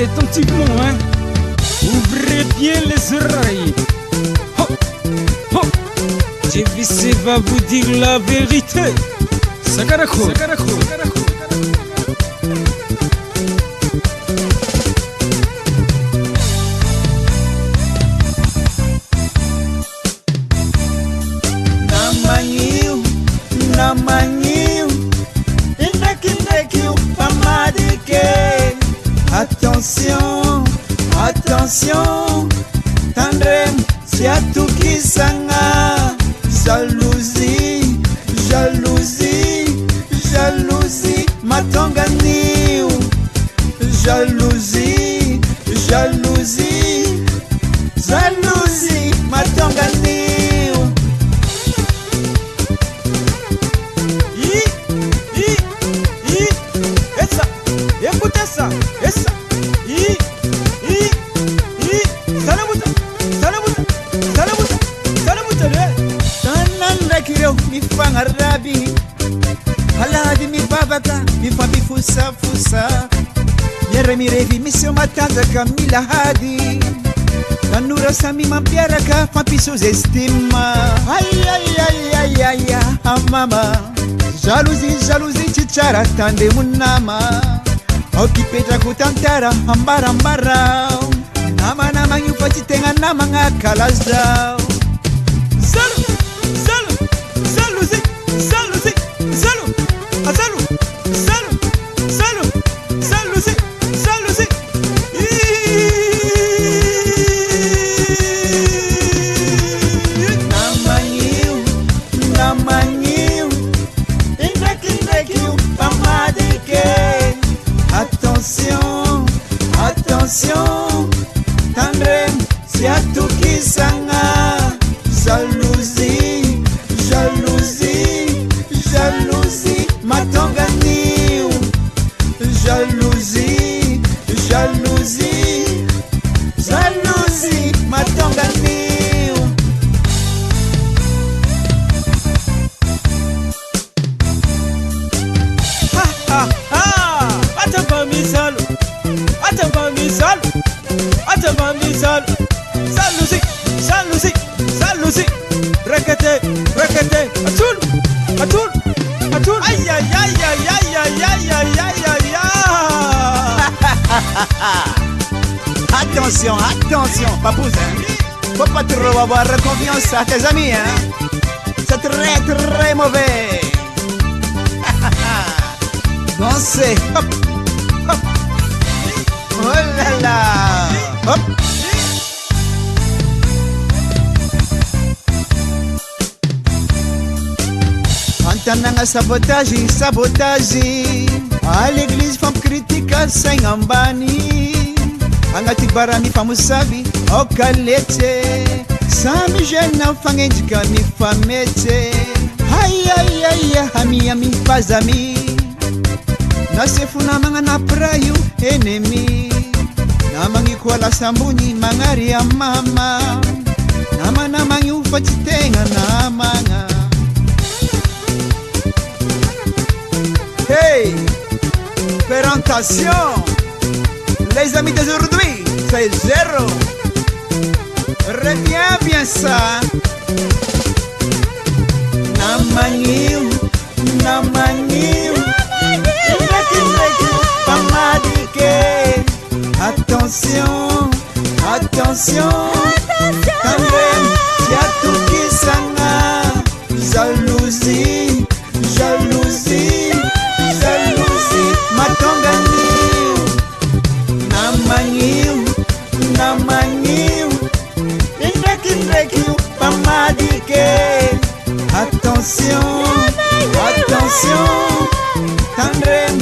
attentivement, hein. Ouvrez bien les oreilles. Hop, hop. JVC va vous dire la vérité. Sagarako, Sagarako, Sagarako. Namanyiu, pamadike. Attention, attention, tandrem siatukisanga. Jalousie, jalousie, jalousie, matonganiu. Jalousie, jalousie, jalousie, matonganiu. Écoutez ça, et ça, salamuta, salamuta, salamuta, salamuta, tananda kireo mifanga rabi, haladi mi babaka, mi fabi fusa fusa, yere mi revi misio matanza Camila Hadi, tanura sami mampiara ka fabi sus estima, ay ay ay ay ay ay, mama, jalousie jalousie chichara tande munama. Okipeta kutantara ambara ambara. Nama nama nyupachi tenga nama ngakalaza. Salu, salu, salu zi, salu zi, salu, salu, salu, salu, salu zi, salu zi. Namanyiu, namanyiu, indaki pamadike. Attention, attention, tandrem siatukisanga. Jalousie, jalousie, jalousie, matonganiu. Jalousie, jalousie, jalousie, matonganiu. Ha ha ha. Atambamisalu, atambamisalu, atambamisalu. Jalousie, jalousie, jalousie. Rekete, rekete. Atul, atul, atul. Aïe aïe aïe aïe aïe aïe aïe aïe aïe aïe. Attention, attention, papouze, hein. Faut pas trop avoir confiance à tes amis, hein. C'est très très mauvais. Dansez, hop. Hop. Oh là là. Hop. Antananga sabotage, sabotage. À l'église femme critique sem ambani. Angati barami famusabi okalete. Sami jena fangenjika mi famete. Ay ay ay ami ami fazami. Nasefuna manga na prayu enemy. Namangi kuala sambuni mangari ya mama. Nama namangi ufatitenga namanga. Hey, présentation. Les amis d'aujourd'hui, c'est zéro. Reviens bien ça. Namangiu, namangiu. Pamadike. Attention, attention. Tandem, siatukisanga. Jalousie, jalousie, jalousie. Matonganiu, namangiu, namangiu. Indrekiu, pamadike. Attention, attention. Tandem,